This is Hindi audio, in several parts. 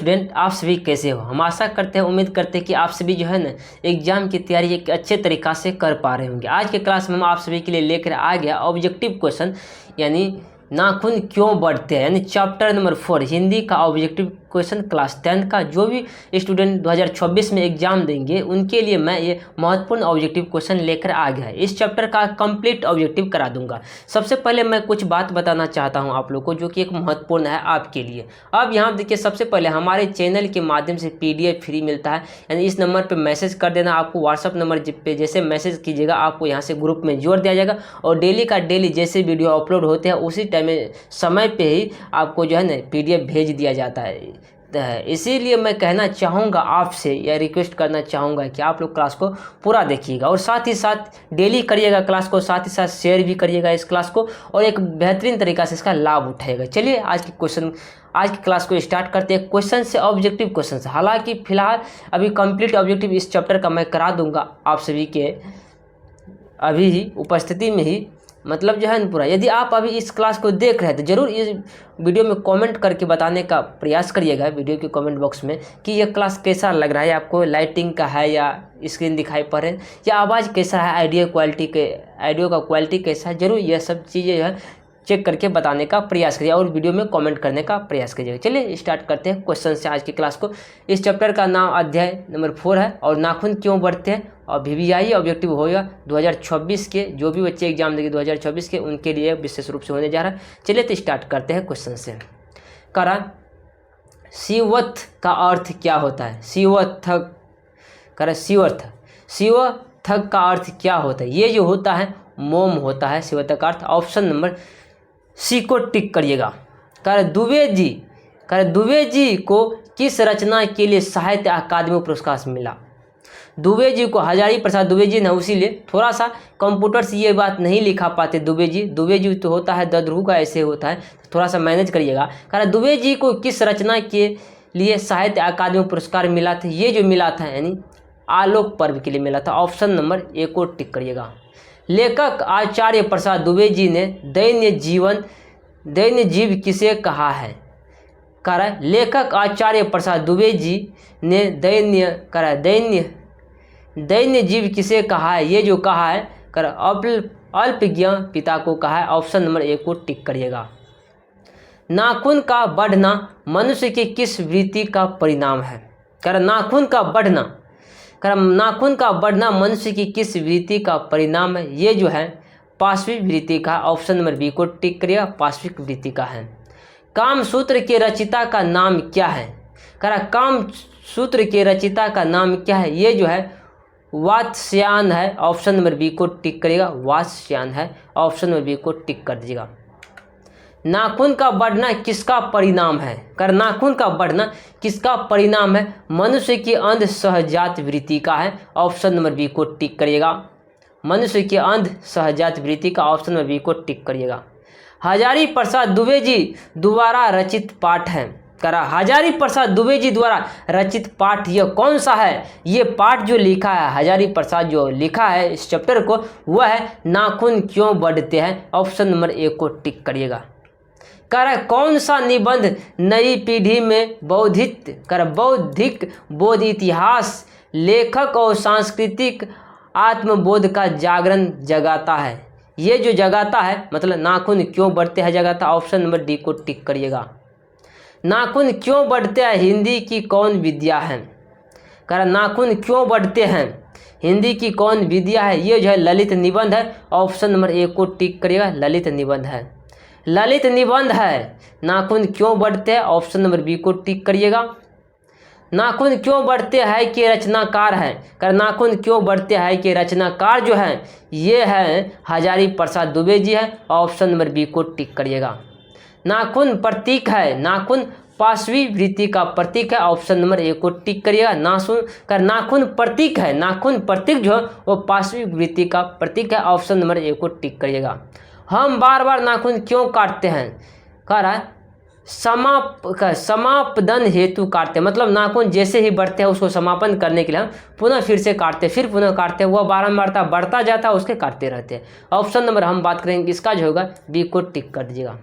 स्टूडेंट, आप सभी कैसे हो। हम आशा करते हैं, उम्मीद करते हैं कि आप सभी जो है ना एग्जाम की तैयारी एक अच्छे तरीक़ा से कर पा रहे होंगे। आज के क्लास में हम आप सभी के लिए लेकर आ गया ऑब्जेक्टिव क्वेश्चन, यानी नाखून क्यों बढ़ते हैं, यानी चैप्टर नंबर 4 हिंदी का ऑब्जेक्टिव क्वेश्चन क्लास 10 का। जो भी स्टूडेंट 2024 में एग्जाम देंगे उनके लिए मैं ये महत्वपूर्ण ऑब्जेक्टिव क्वेश्चन लेकर आ गया है। इस चैप्टर का कंप्लीट ऑब्जेक्टिव करा दूंगा। सबसे पहले मैं कुछ बात बताना चाहता हूं आप लोग को, जो कि एक महत्वपूर्ण है आपके लिए। अब यहाँ देखिए, सबसे पहले हमारे चैनल के माध्यम से PDF फ्री मिलता है, यानी इस नंबर पर मैसेज कर देना। आपको व्हाट्सअप नंबर पे जैसे मैसेज कीजिएगा आपको यहाँ से ग्रुप में जोड़ दिया जाएगा, और डेली का डेली जैसे वीडियो अपलोड होते हैं उसी टाइम में समय पे ही आपको जो है ना PDF भेज दिया जाता है। इसीलिए मैं कहना चाहूँगा आपसे, या रिक्वेस्ट करना चाहूँगा कि आप लोग क्लास को पूरा देखिएगा, और साथ ही साथ डेली करिएगा क्लास को, साथ ही साथ शेयर भी करिएगा इस क्लास को, और एक बेहतरीन तरीक़ा से इसका लाभ उठाएगा। चलिए आज की क्लास को स्टार्ट करते हैं क्वेश्चन से, ऑब्जेक्टिव क्वेश्चन से। हालांकि फिलहाल अभी कंप्लीट ऑब्जेक्टिव इस चैप्टर का मैं करा दूंगा आप सभी के अभी ही उपस्थिति में ही, मतलब जो है ना पूरा। यदि आप अभी इस क्लास को देख रहे हैं तो ज़रूर इस वीडियो में कमेंट करके बताने का प्रयास करिएगा वीडियो के कमेंट बॉक्स में कि यह क्लास कैसा लग रहा है आपको, लाइटिंग का है या स्क्रीन दिखाई पड़ रहे हैं, या आवाज़ कैसा है, ऑडियो का क्वालिटी कैसा है। ज़रूर यह सब चीज़ें जो है चेक करके बताने का प्रयास करिए और वीडियो में कमेंट करने का प्रयास करिएगा। चलिए स्टार्ट करते हैं क्वेश्चन से आज की क्लास को। इस चैप्टर का नाम अध्याय नंबर 4 है, और नाखून क्यों बढ़ते हैं, और VVIE ऑब्जेक्टिव होगा 2024 के। जो भी बच्चे एग्जाम देंगे 2024 के, उनके लिए विशेष रूप से होने जा रहा है। चलिए तो स्टार्ट करते हैं क्वेश्चन से। करा शिवथ का अर्थ क्या होता है, शिवथक का अर्थ क्या होता है। ये जो होता है मोम होता है शिवथक का अर्थ। ऑप्शन नंबर C को टिक करिएगा। दुबे जी को किस रचना के लिए साहित्य अकादमी पुरस्कार मिला। दुबे जी को हजारी प्रसाद दुबे जी ना, उसीलिए थोड़ा सा कंप्यूटर से ये बात नहीं लिखा पाते। दुबे जी तो होता है ददरू का, ऐसे होता है, थोड़ा सा मैनेज करिएगा। कारण दुबे जी को किस रचना के लिए साहित्य अकादमी पुरस्कार मिला था। ये जो मिला था यानी आलोक पर्व के लिए मिला था। ऑप्शन नंबर A को टिक करिएगा। लेखक आचार्य प्रसाद दुबे जी ने दैन्य जीव किसे कहा है। लेखक आचार्य प्रसाद दुबे जी ने दैन्य जीव किसे कहा है। ये जो कहा है अल्पज्ञ पिता को कहा है। ऑप्शन नंबर A को टिक करिएगा। नाखून का बढ़ना मनुष्य की किस वृत्ति का परिणाम है। नाखून का बढ़ना मनुष्य की किस वृत्ति का परिणाम है। ये जो है पाश्विक वृत्ति का। ऑप्शन नंबर B को टिक करिएगा, पाश्विक वृत्ति का है। कामसूत्र के रचयिता का नाम क्या है। कामसूत्र के रचयिता का नाम क्या है। ये जो है वात्स्यायन है। ऑप्शन नंबर B को टिक करिएगा, वात्स्यायन है। ऑप्शन नंबर B को टिक कर दीजिएगा। नाखून का बढ़ना किसका परिणाम है। नाखून का बढ़ना किसका परिणाम है। मनुष्य की अंध सहजात वृत्ति का है। ऑप्शन नंबर B को टिक करिएगा, मनुष्य की अंध सहजात वृत्ति का। ऑप्शन नंबर B को टिक करिएगा। हजारी प्रसाद दुबे जी द्वारा रचित पाठ है। हजारी प्रसाद दुबे जी द्वारा रचित पाठ यह कौन सा है। ये पाठ जो लिखा है हजारी प्रसाद जो लिखा है इस चैप्टर को, वह है नाखून क्यों बढ़ते हैं। ऑप्शन नंबर A को टिक करिएगा। कौन सा निबंध नई पीढ़ी में बौद्धिक बोध, इतिहास, लेखक और सांस्कृतिक आत्मबोध का जागरण जगाता है। ये जो जगाता है मतलब नाखून क्यों बढ़ते हैं जगाता। ऑप्शन नंबर D को टिक करिएगा। नाखून क्यों बढ़ते हैं हिंदी की कौन विद्या है। नाखून क्यों बढ़ते हैं हिंदी की कौन विद्या है। ये जो है ललित निबंध है। ऑप्शन नंबर A को टिक करिएगा, ललित निबंध है। ललित निबंध है नाखून क्यों बढ़ते हैं। ऑप्शन नंबर B को टिक करिएगा। नाखून क्यों बढ़ते हैं के रचनाकार है। नाखून क्यों बढ़ते हैं के रचनाकार जो है ये है हजारी प्रसाद दुबे जी है। ऑप्शन नंबर B को टिक करिएगा। नाखून प्रतीक है, नाखून पाश्वी वृत्ति का प्रतीक है। ऑप्शन नंबर A को टिक करिएगा। नाखून प्रतीक है, नाखून प्रतीक जो है वो पाश्वी वृत्ति का प्रतीक है। ऑप्शन नंबर A को टिक करिएगा। हम बार बार नाखून क्यों काटते हैं। समापन हेतु काटते हैं, मतलब नाखून जैसे ही बढ़ते हैं उसको समापन करने के लिए हम पुनः फिर से काटते हैं, फिर पुनः काटते हैं, वह बारंबारता बढ़ता जाता है उसके काटते रहते हैं। ऑप्शन नंबर हम बात करेंगे इसका जो होगा B को टिक कर दीजिएगा।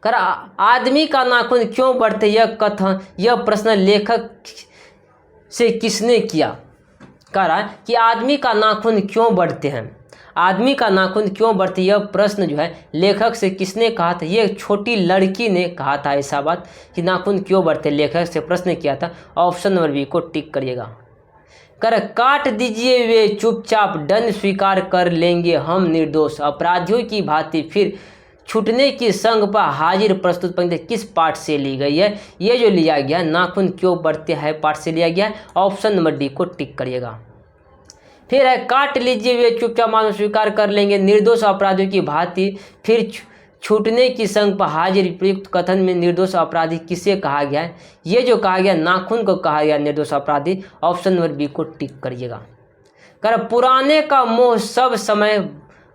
कर आदमी का नाखून क्यों बढ़ते, यह प्रश्न लेखक से किसने किया। कह रहा है कि आदमी का नाखून क्यों बढ़ते हैं, आदमी का नाखून क्यों बढ़ते, यह प्रश्न जो है लेखक से किसने कहा था। ये छोटी लड़की ने कहा था ऐसा बात कि नाखून क्यों बढ़ते, लेखक से प्रश्न किया था। ऑप्शन नंबर बी को टिक करिएगा। कर काट दीजिए वे चुपचाप, दंड स्वीकार कर लेंगे हम निर्दोष, अपराधियों की भांति फिर छूटने की संग पर हाजिर। प्रस्तुत पंक्ति किस पाठ से ली गई है। ये जो लिया गया नाखून क्यों बढ़ते हैं पाठ से लिया गया है। ऑप्शन नंबर डी को टिक करिएगा। फिर है काट लीजिए वे चुपचाप मानो स्वीकार कर लेंगे निर्दोष अपराधियों की भांति फिर छूटने की संग पर हाजिर। प्रयुक्त कथन में निर्दोष अपराधी किसे कहा गया है। ये जो कहा गया नाखून को कहा गया निर्दोष अपराधी। ऑप्शन नंबर बी को टिक करिएगा। कर पुराने का मोह सब समय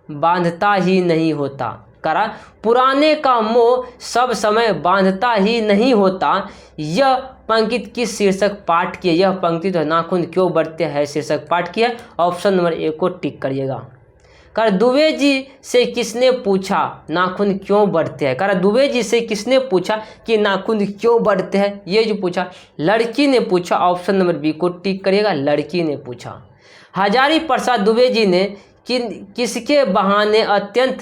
बांधता ही नहीं होता। करा पुराने का मोह सब समय बांधता ही नहीं होता। यह पंक्ति किस शीर्षक पाठ की है। यह पंक्ति तो नाखून क्यों बढ़ते हैं शीर्षक पाठ की है। ऑप्शन नंबर ए को टिक करिएगा। कर दुबे जी से किसने पूछा नाखून क्यों बढ़ते हैं। कर दुबे जी से किसने पूछा कि नाखून क्यों बढ़ते हैं। ये जो पूछा लड़की ने पूछा। ऑप्शन नंबर बी को टिक करिएगा, लड़की ने पूछा। हजारी प्रसाद दुबे जी ने किसके बहाने अत्यंत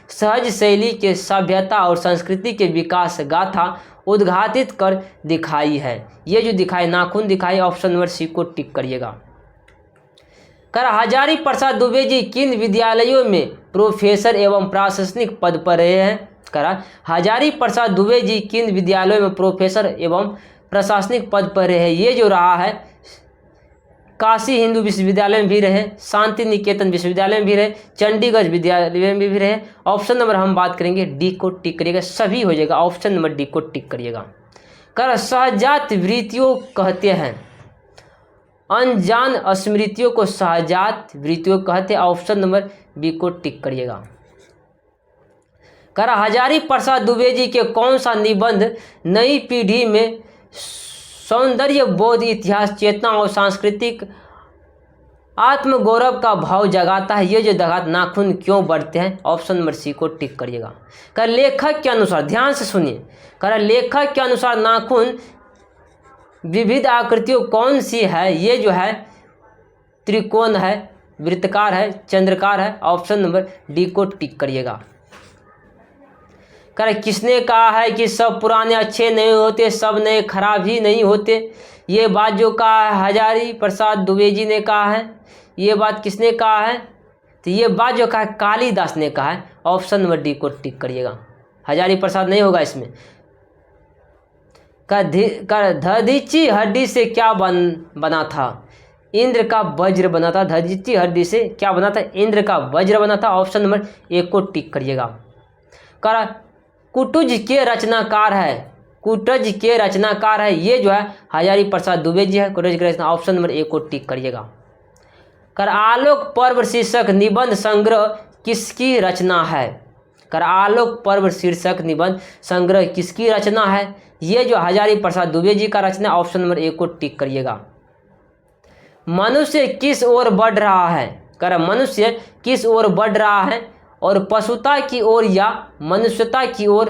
सहज शैली के सभ्यता और संस्कृति के विकास गाथा उद्घाटित कर दिखाई है। ये जो दिखाई नाखून दिखाई। ऑप्शन नंबर सी को टिक करिएगा। कर हजारी प्रसाद दुबे जी किन विद्यालयों में प्रोफेसर एवं प्रशासनिक पद पर रहे हैं। करा हजारी प्रसाद दुबे जी किन विद्यालयों में प्रोफेसर एवं प्रशासनिक पद पर रहे हैं। ये जो रहा है काशी हिंदू विश्वविद्यालय में भी रहे, शांति निकेतन विश्वविद्यालय में भी रहे, चंडीगढ़ विद्यालय में भी रहे। ऑप्शन नंबर हम बात करेंगे डी को टिक करिएगा, सभी हो जाएगा। ऑप्शन नंबर डी को टिक करिएगा। कर सहजात वृत्तियों कहते हैं, अनजान स्मृतियों को सहजात वृत्तियों कहते हैं। ऑप्शन नंबर बी को टिक करिएगा। कर हजारी प्रसाद दुबे जी के कौन सा निबंध नई पीढ़ी में सौंदर्य बोध इतिहास चेतना और सांस्कृतिक आत्मगौरव का भाव जगाता है। ये जो जगात नाखून क्यों बढ़ते हैं। ऑप्शन नंबर सी को टिक करिएगा। कर लेखक के अनुसार ध्यान से सुनिए। कर लेखक के अनुसार नाखून विविध आकृतियों कौन सी है। ये जो है त्रिकोण है, वृत्तकार है, चंद्रकार है। ऑप्शन नंबर डी को टिक करिएगा। कर किसने कहा है कि सब पुराने अच्छे नहीं होते, सब नए खराब ही नहीं होते। ये बात जो कहा है हजारी प्रसाद दुबे जी ने कहा है। ये बात किसने कहा है। तो ये बात जो कहा है कालिदास ने कहा है। ऑप्शन नंबर डी को टिक करिएगा। हजारी प्रसाद नहीं होगा इसमें। कर दधीची हड्डी से क्या बना था। इंद्र का वज्र बना था। दधीची हड्डी से क्या बना था। इंद्र का वज्र बना था। ऑप्शन नंबर ए को टिक करिएगा। कर कुटुज के रचनाकार है। कुटज के रचनाकार है। ये जो है हजारी प्रसाद दुबे जी है। कुटज के रचना। ऑप्शन नंबर ए को टिक करिएगा। कर आलोक पर्व शीर्षक निबंध संग्रह किसकी रचना है। कर आलोक पर्व शीर्षक निबंध संग्रह किसकी रचना है। ये जो हजारी प्रसाद दुबे जी का रचना। ऑप्शन नंबर ए को टिक करिएगा। मनुष्य किस ओर बढ़ रहा है। कर मनुष्य किस ओर बढ़ रहा है और पशुता की ओर या मनुष्यता की ओर।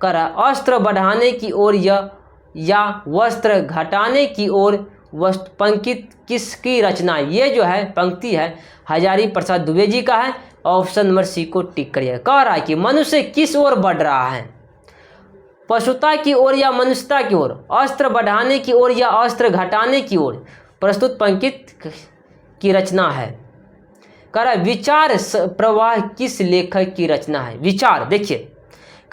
कर अस्त्र बढ़ाने की ओर या वस्त्र घटाने की ओर। पंक्ति किसकी रचना। ये जो है पंक्ति है हजारी प्रसाद दुबे जी का है। ऑप्शन नंबर सी को टिक करिए। कह रहा है कि मनुष्य किस ओर बढ़ रहा है, पशुता की ओर या मनुष्यता की ओर, अस्त्र बढ़ाने की ओर या अस्त्र घटाने की ओर। प्रस्तुत पंक्ति की रचना है। कह रहा है विचार प्रवाह किस लेखक की रचना है। विचार देखिए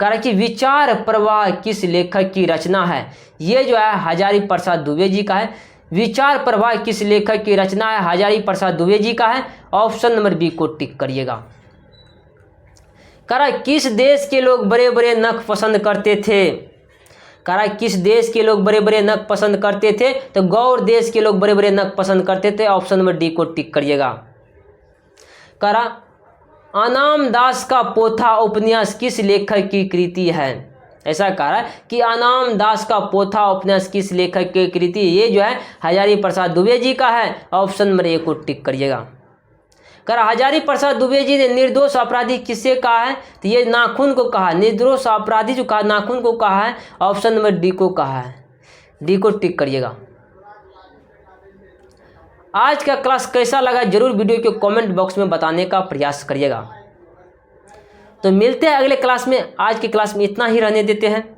कह रहा है कि विचार प्रवाह किस लेखक की रचना है। ये जो है हजारी प्रसाद दुबे जी का है। विचार प्रवाह किस लेखक की रचना है। हजारी प्रसाद दुबे जी का है। ऑप्शन नंबर बी को टिक करिएगा। कह रहा है किस देश के लोग बड़े बड़े नख पसंद करते थे। कह रहा है किस देश के लोग बड़े बड़े नख पसंद करते थे। तो गौर देश के लोग बड़े बड़े नख पसंद करते थे। ऑप्शन नंबर डी को टिक करिएगा। कह रहा अनाम दास का पोथा उपन्यास किस लेखक की कृति है। ऐसा कह रहा है कि अनाम दास का पोथा उपन्यास किस लेखक की कृति। ये जो है हजारी प्रसाद दुबे जी का है। ऑप्शन नंबर ए को टिक करिएगा। कर हजारी प्रसाद दुबे जी ने निर्दोष अपराधी किसे कहा है? तो ये नाखून को कहा, निर्दोष अपराधी जो कहा नाखून को कहा है, ऑप्शन नंबर डी को कहा है। डी को टिक करिएगा। आज का क्लास कैसा लगा जरूर वीडियो के कमेंट बॉक्स में बताने का प्रयास करिएगा। तो मिलते हैं अगले क्लास में। आज की क्लास में इतना ही रहने देते हैं।